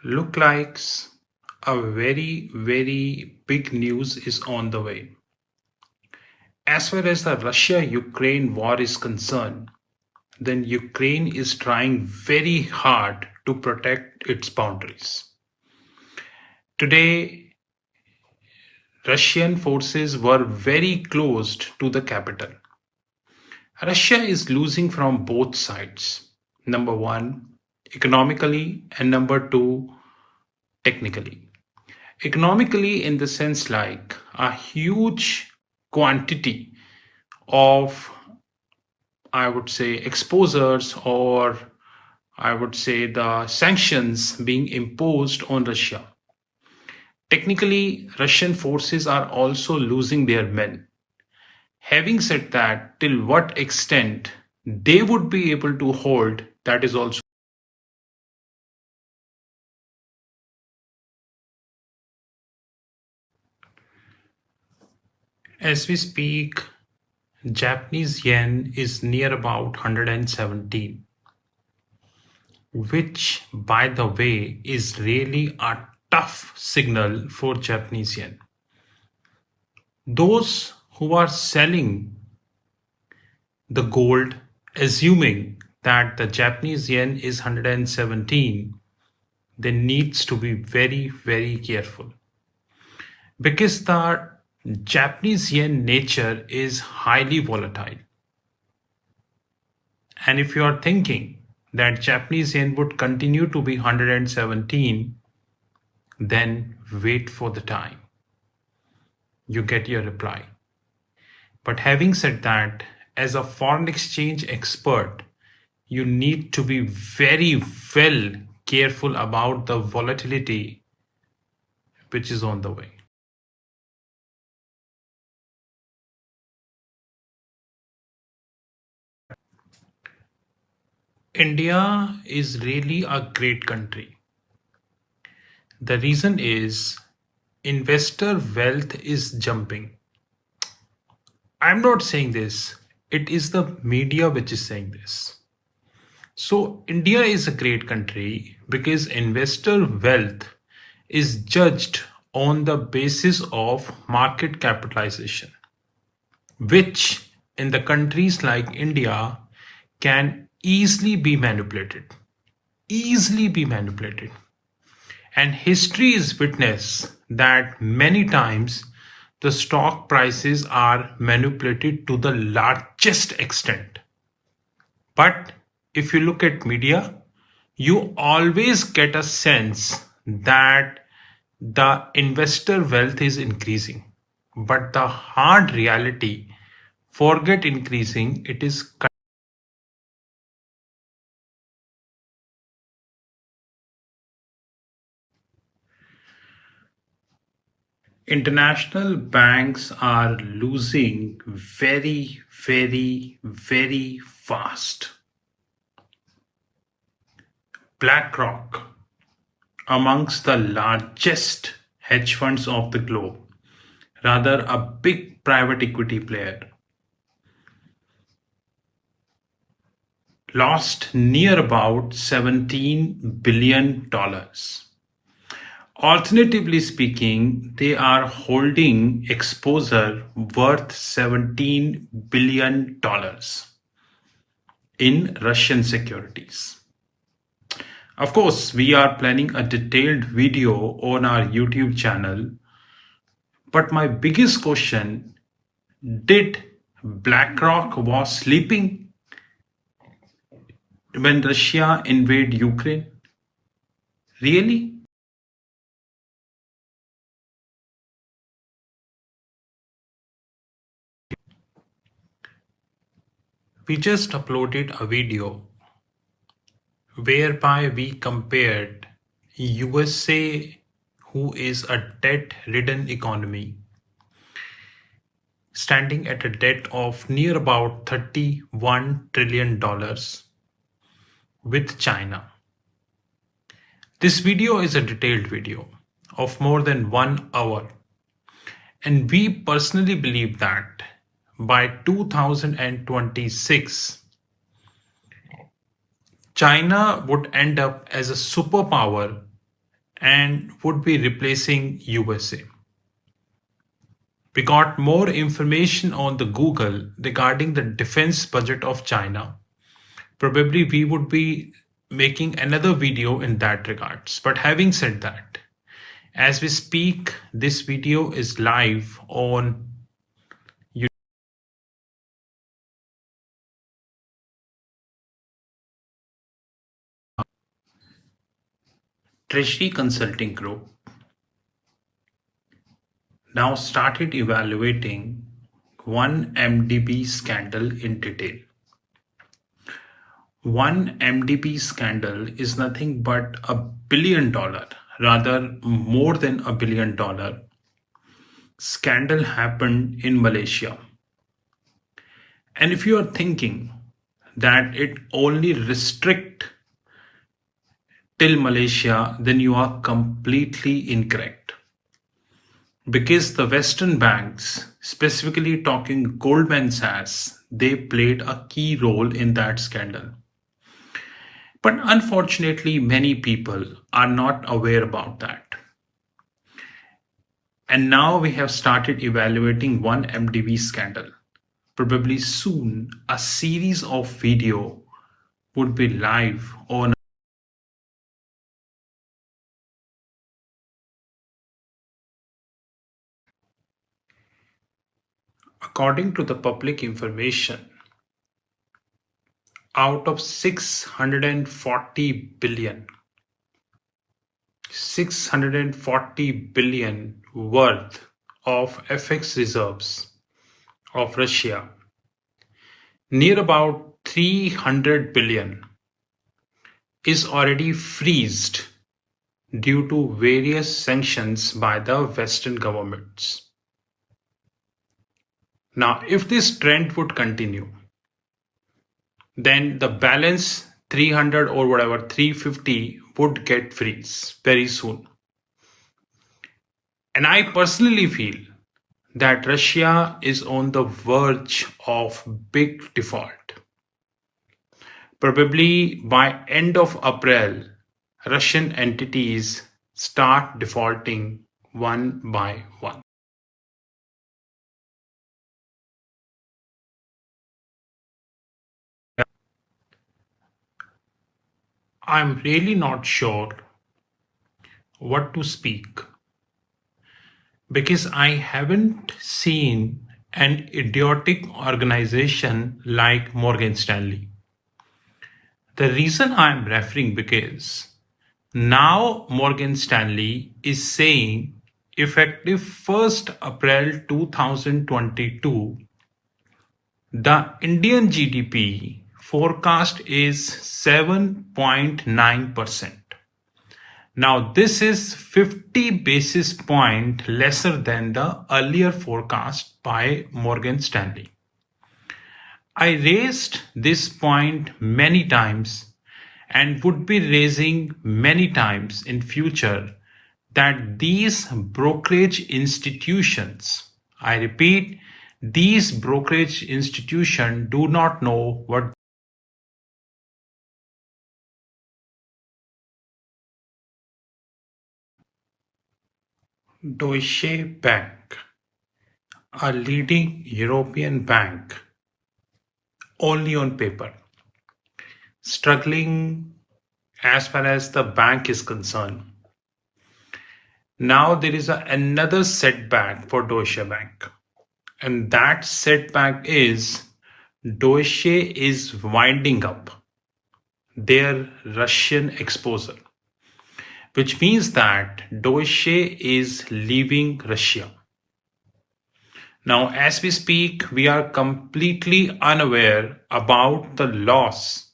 Look like a very big news is on the way. As far as the Russia-Ukraine war is concerned, then Ukraine is trying very hard to protect its boundaries. Today, Russian forces were very close to the capital. Russia is losing from both sides. Number one, economically, and number two, technically. Economically, in the sense like a huge quantity of, I would say, exposures, or I would say the sanctions being imposed on Russia. Technically, Russian forces are also losing their men. Having said that, till what extent they would be able to hold, that is also. As we speak, Japanese yen is near about 117, which, by the way, is really a tough signal for Japanese yen. Those who are selling the gold, assuming that the Japanese yen is 117, they needs to be very careful, because the Japanese yen nature is highly volatile. And if you are thinking that Japanese yen would continue to be 117, then wait for the time. You get your reply. But having said that, as a foreign exchange expert, you need to be very well careful about the volatility which is on the way. India is really a great country. The reason is investor wealth is jumping. I'm not saying this, it is the media which is saying this. So, India is a great country because investor wealth is judged on the basis of market capitalization, which in the countries like India can easily be manipulated. Easily be manipulated. And history is witness that many times the stock prices are manipulated to the largest extent. But if you look at media, you always get a sense that the investor wealth is increasing. But the hard reality, forget increasing, it is. International banks are losing very fast. Blackrock, amongst the largest hedge funds of the globe, rather a big private equity player, lost near about $17 billion. Alternatively speaking, they are holding exposure worth $17 billion in Russian securities. Of course, we are planning a detailed video on our YouTube channel. But my biggest question, did BlackRock was sleeping when Russia invaded Ukraine? Really? We just uploaded a video whereby we compared USA, who is a debt-ridden economy, standing at a debt of near about $31 trillion, with China. This video is a detailed video of more than 1 hour, and we personally believe that by 2026, China would end up as a superpower and would be replacing USA. We got more information on the Google regarding the defense budget of China. Probably we would be making another video in that regards. But having said that, as we speak, this video is live on Treasury Consulting Group now started evaluating OneMDB scandal in detail. OneMDB scandal is nothing but $1 billion, rather more than $1 billion scandal happened in Malaysia. And if you are thinking that it only restrict till Malaysia, then you are completely incorrect. Because the Western banks, specifically talking Goldman Sachs, they played a key role in that scandal. But unfortunately, many people are not aware about that. And now we have started evaluating OneMDB scandal. Probably soon a series of video would be live on. According to the public information, out of 640 billion worth of FX reserves of Russia, near about 300 billion is already freezed due to various sanctions by the Western governments. Now, if this trend would continue, then the balance 300 or whatever 350 would get freeze very soon. And I personally feel that Russia is on the verge of big default. Probably by end of April, Russian entities start defaulting one by one. I'm really not sure what to speak because I haven't seen an idiotic organization like Morgan Stanley. The reason I'm referring because now Morgan Stanley is saying effective 1st April 2022, the Indian GDP forecast is 7.9%. Now, this is 50 basis point lesser than the earlier forecast by Morgan Stanley. I raised this point many times and would be raising many times in future that these brokerage institutions, I repeat, these brokerage institutions do not know what Deutsche Bank, a leading European bank, only on paper, struggling as far as the bank is concerned. Now there is another setback for Deutsche Bank, and that setback is Deutsche is winding up their Russian exposure, which means that Deutsche is leaving Russia. Now, as we speak, we are completely unaware about the loss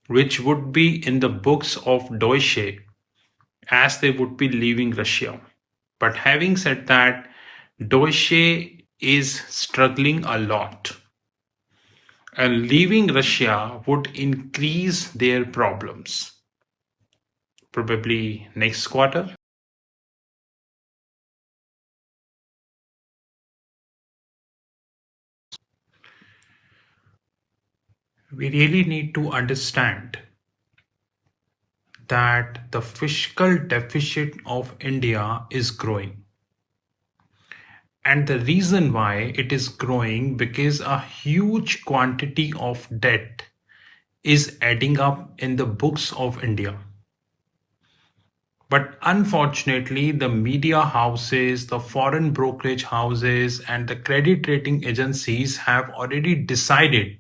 which would be in the books of Deutsche as they would be leaving Russia. But having said that, Deutsche is struggling a lot. And leaving Russia would increase their problems. Probably next quarter. We really need to understand that the fiscal deficit of India is growing. And the reason why it is growing because a huge quantity of debt is adding up in the books of India. But unfortunately, the media houses, the foreign brokerage houses, and the credit rating agencies have already decided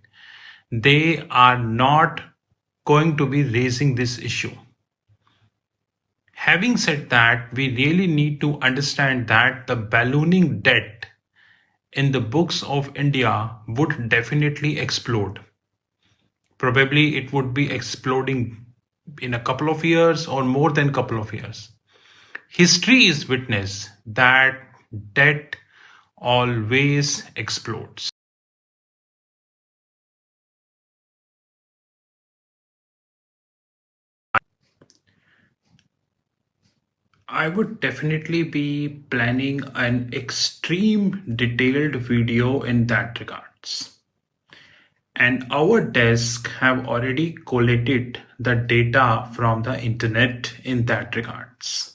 they are not going to be raising this issue. Having said that, we really need to understand that the ballooning debt in the books of India would definitely explode. Probably it would be exploding in a couple of years or more than couple of years. History is witness that debt always explodes. I would definitely be planning an extreme detailed video in that regards. And our desk have already collated the data from the internet in that regards.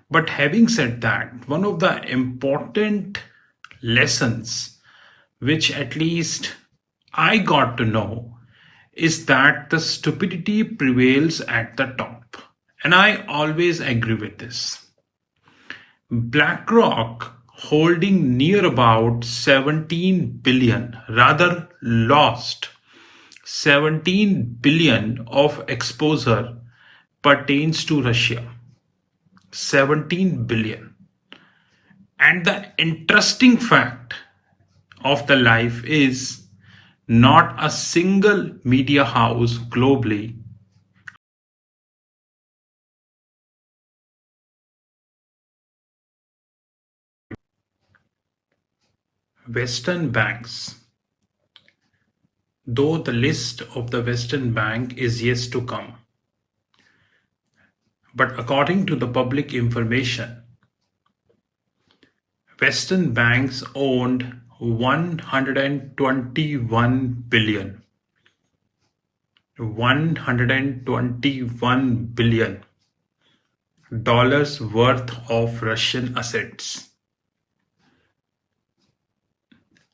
But having said that, one of the important lessons which at least I got to know is that the stupidity prevails at the top. And I always agree with this. BlackRock holding near about 17 billion, rather lost 17 billion of exposure pertains to Russia. 17 billion. And the interesting fact of the life is not a single media house globally Western banks, though the list of the Western bank is yet to come. But according to the public information, Western banks owned 121 billion. 121 billion dollars worth of Russian assets.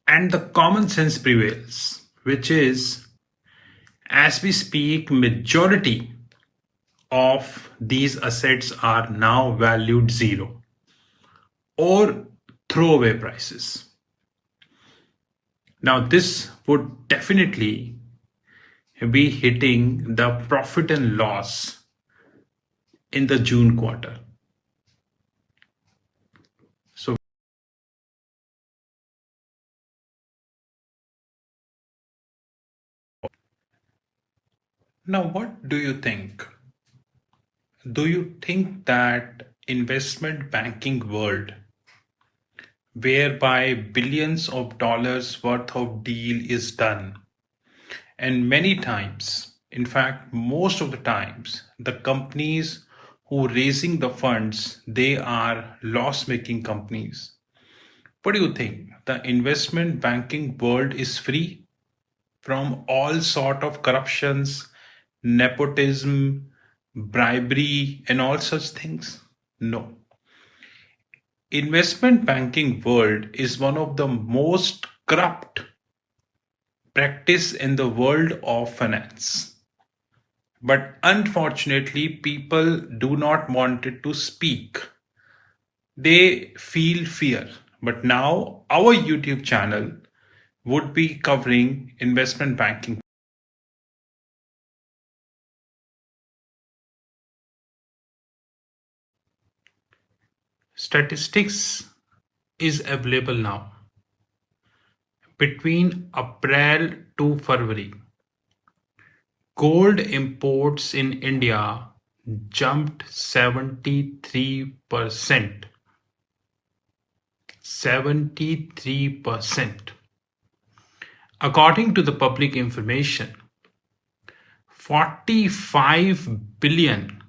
And the common sense prevails, which is, as we speak, majority of these assets are now valued zero or throwaway prices. Now, this would definitely be hitting the profit and loss in the June quarter. So, now what do you think? Do you think that investment banking world whereby billions of dollars worth of deal is done and many times, in fact most of the times, the companies who raising the funds, they are loss making companies. What do you think? The investment banking world is free from all sort of corruptions, nepotism, bribery and all such things? No. Investment banking world is one of the most corrupt practice in the world of finance. But unfortunately, people do not want it to speak. They feel fear. But now our YouTube channel would be covering investment banking. Statistics is available now. Between April to February, gold imports in India jumped 73%. 73%. According to the public information, 45 billion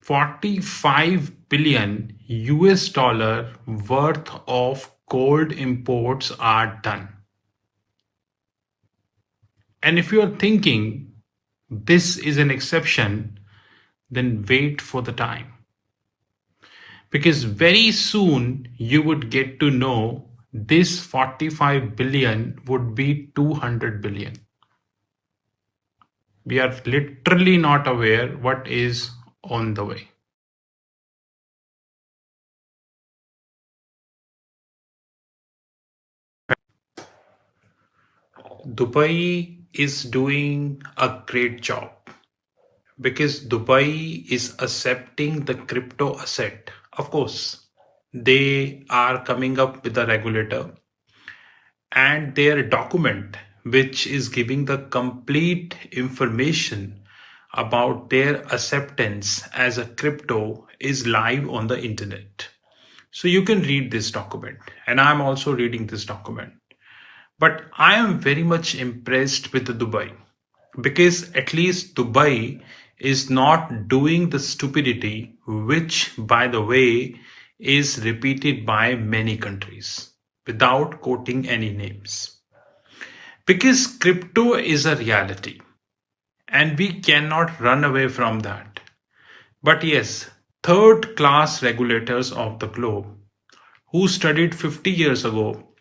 45 billion US dollar worth of gold imports are done. And if you're thinking this is an exception, then wait for the time. Because very soon you would get to know this 45 billion would be 200 billion. We are literally not aware what is on the way. Dubai is doing a great job because Dubai is accepting the crypto asset. Of course, they are coming up with a regulator and their document, which is giving the complete information about their acceptance as a crypto, is live on the internet. So you can read this document, and I'm also reading this document. But I am very much impressed with the Dubai because at least Dubai is not doing the stupidity, which, by the way, is repeated by many countries without quoting any names. Because crypto is a reality and we cannot run away from that. But yes, third class regulators of the globe who studied 50 years ago,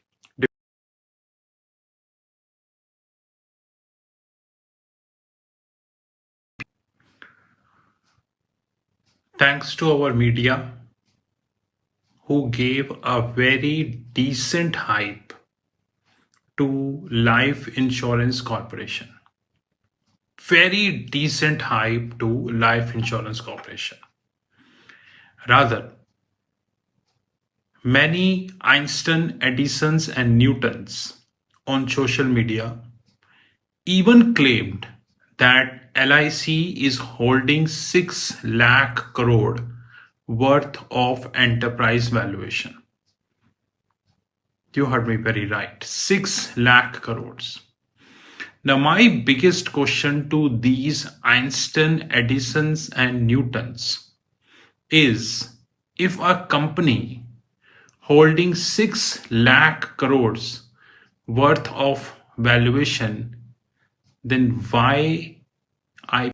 thanks to our media, who gave a very decent hype to life insurance corporation. Very decent hype to life insurance corporation. Rather, many Einstein, Edisons, and Newtons on social media even claimed that LIC is holding 6 lakh crore worth of enterprise valuation. You heard me very right. 6 lakh crores. Now, my biggest question to these Einstein, Edisons, and Newtons is if a company holding 6 lakh crores worth of valuation, then why I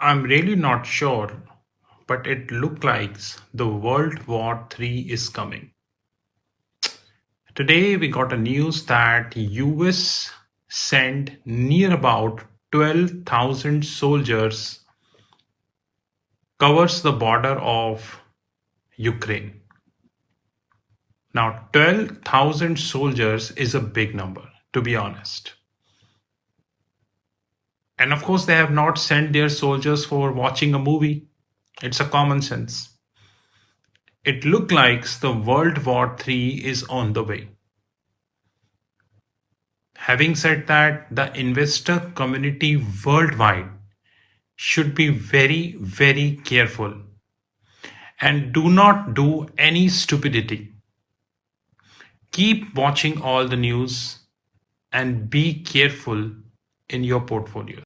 I'm really not sure, but it looks like the World War III is coming. Today we got a news that US sent near about 12,000 soldiers covers the border of Ukraine. Now 12,000 soldiers is a big number, to be honest. And of course they have not sent their soldiers for watching a movie. It's a common sense. It looks like the World War III is on the way. Having said that, the investor community worldwide should be very, very careful and do not do any stupidity. Keep watching all the news and be careful in your portfolio.